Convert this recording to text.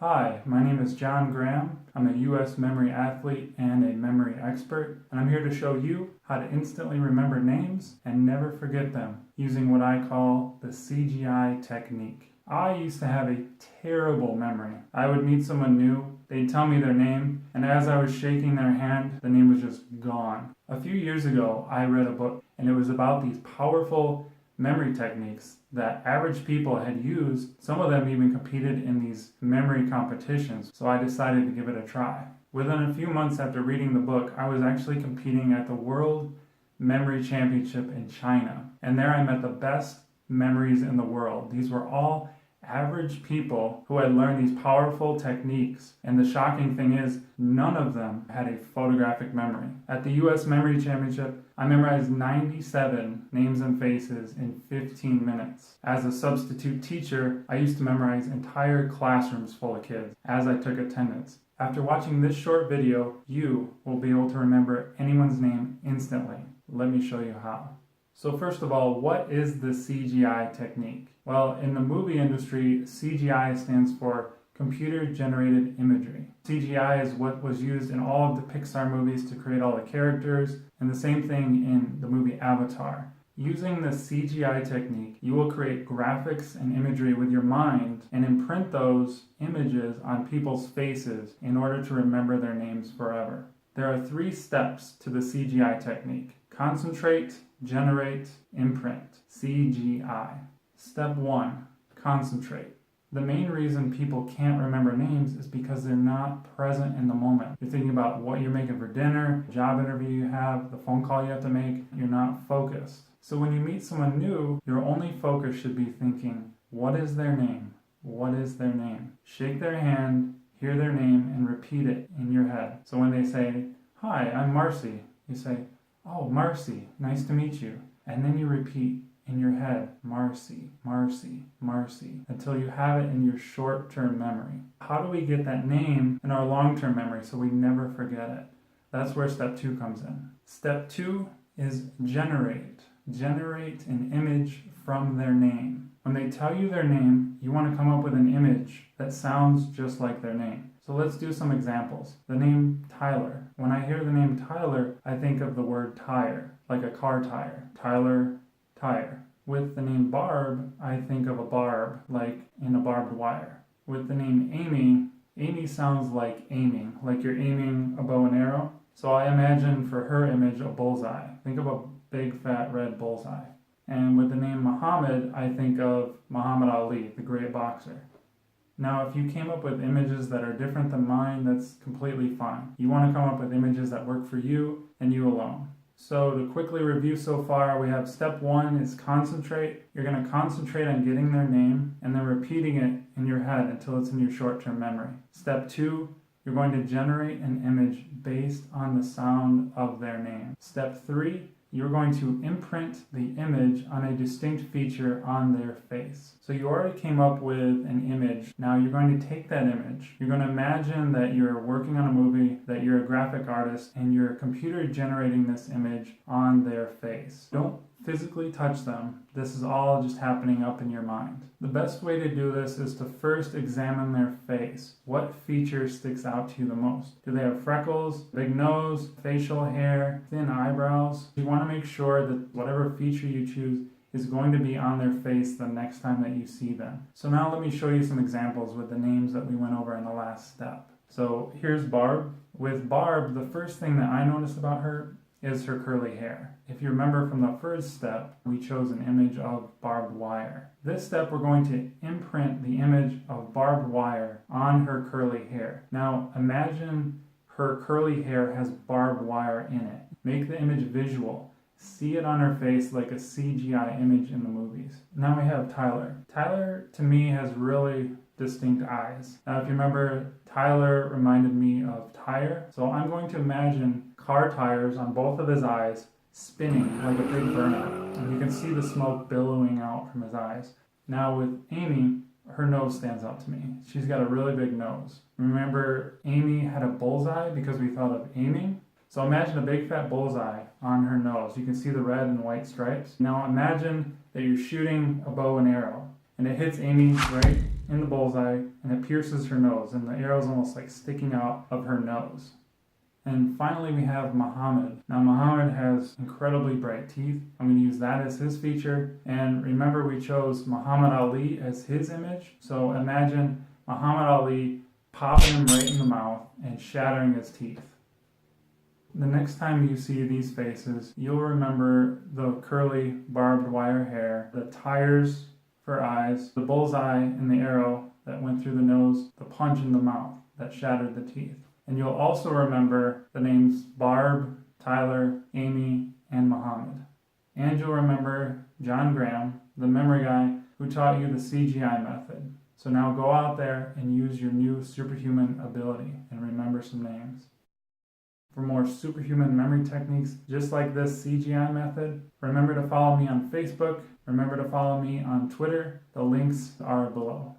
Hi, my name is John Graham. I'm a U.S. memory athlete and a memory expert, and I'm here to show you how to instantly remember names and never forget them using what I call the CGI technique. I used to have a terrible memory. I would meet someone new, they'd tell me their name, and as I was shaking their hand, the name was just gone. A few years ago, I read a book, and it was about these powerful memory techniques that average people had used. Some of them even competed in these memory competitions, so I decided to give it a try. Within a few months after reading the book, I was actually competing at the World Memory Championship in China, and there I met the best memories in the world. These were all average people who had learned these powerful techniques, and the shocking thing is none of them had a photographic memory. At the US Memory Championship, I memorized 97 names and faces in 15 minutes. As a substitute teacher, I used to memorize entire classrooms full of kids as I took attendance. After watching this short video, you will be able to remember anyone's name instantly. Let me show you how. So first of all, what is the CGI technique? Well, in the movie industry, CGI stands for computer-generated imagery. CGI is what was used in all of the Pixar movies to create all the characters, and the same thing in the movie Avatar. Using the CGI technique, you will create graphics and imagery with your mind and imprint those images on people's faces in order to remember their names forever. There are 3 steps to the CGI technique: concentrate, generate, imprint. CGI. Step 1. Concentrate. The main reason people can't remember names is because they're not present in the moment. You're thinking about what you're making for dinner, the job interview you have, the phone call you have to make. You're not focused. So when you meet someone new, your only focus should be thinking, what is their name? What is their name? Shake their hand, hear their name, and repeat it in your head. So when they say, hi, I'm Marcy, you say, oh, Marcy, nice to meet you. And then you repeat in your head, Marcy, Marcy, Marcy, until you have it in your short-term memory. How do we get that name in our long-term memory so we never forget it? That's where step 2 comes in. Step 2 is generate. Generate an image from their name. When they tell you their name, you want to come up with an image that sounds just like their name. So let's do some examples. The name Tyler. When I hear the name Tyler, I think of the word tire, like a car tire. Tyler, tire. With the name Barb, I think of a barb, like in a barbed wire. With the name Amy, Amy sounds like aiming, like you're aiming a bow and arrow. So I imagine for her image a bullseye. Think of a big fat red bullseye. And with the name Muhammad, I think of Muhammad Ali, the great boxer. Now, if you came up with images that are different than mine, that's completely fine. You want to come up with images that work for you and you alone. So to quickly review so far, we have step 1 is concentrate. You're going to concentrate on getting their name and then repeating it in your head until it's in your short-term memory. Step 2, you're going to generate an image based on the sound of their name. Step 3, you're going to imprint the image on a distinct feature on their face. So you already came up with an image. Now you're going to take that image. You're going to imagine that you're working on a movie, that you're a graphic artist, and you're computer generating this image on their face. Don't physically touch them. This is all just happening up in your mind. The best way to do this is to first examine their face. What feature sticks out to you the most? Do they have freckles, big nose, facial hair, thin eyebrows? You want to make sure that whatever feature you choose is going to be on their face the next time that you see them. So now let me show you some examples with the names that we went over in the last step. So here's Barb. With Barb, the first thing that I noticed about her is her curly hair. If you remember from the first step, we chose an image of barbed wire. This step, we're going to imprint the image of barbed wire on her curly hair. Now, imagine her curly hair has barbed wire in it. Make the image visual. See it on her face like a CGI image in the movies. Now we have Tyler. Tyler, to me, has really distinct eyes. Now, if you remember, Tyler reminded me of tire. So I'm going to imagine car tires on both of his eyes spinning like a big burnout. And you can see the smoke billowing out from his eyes. Now with Amy, her nose stands out to me. She's got a really big nose. Remember, Amy had a bullseye because we thought of aiming. So imagine a big fat bullseye on her nose. You can see the red and white stripes. Now imagine that you're shooting a bow and arrow and it hits Amy right in the bullseye and it pierces her nose, and the arrow's almost like sticking out of her nose. And finally we have Muhammad. Now Muhammad has incredibly bright teeth. I'm going to use that as his feature. And remember, we chose Muhammad Ali as his image. So imagine Muhammad Ali popping him right in the mouth and shattering his teeth. The next time you see these faces, you'll remember the curly barbed wire hair, the tires for eyes, the bullseye and the arrow that went through the nose, the punch in the mouth that shattered the teeth. And you'll also remember the names Barb, Tyler, Amy, and Muhammad. And you'll remember John Graham, the memory guy who taught you the CGI method. So now go out there and use your new superhuman ability and remember some names. For more superhuman memory techniques just like this CGI method, remember to follow me on Facebook. Remember to follow me on Twitter. The links are below.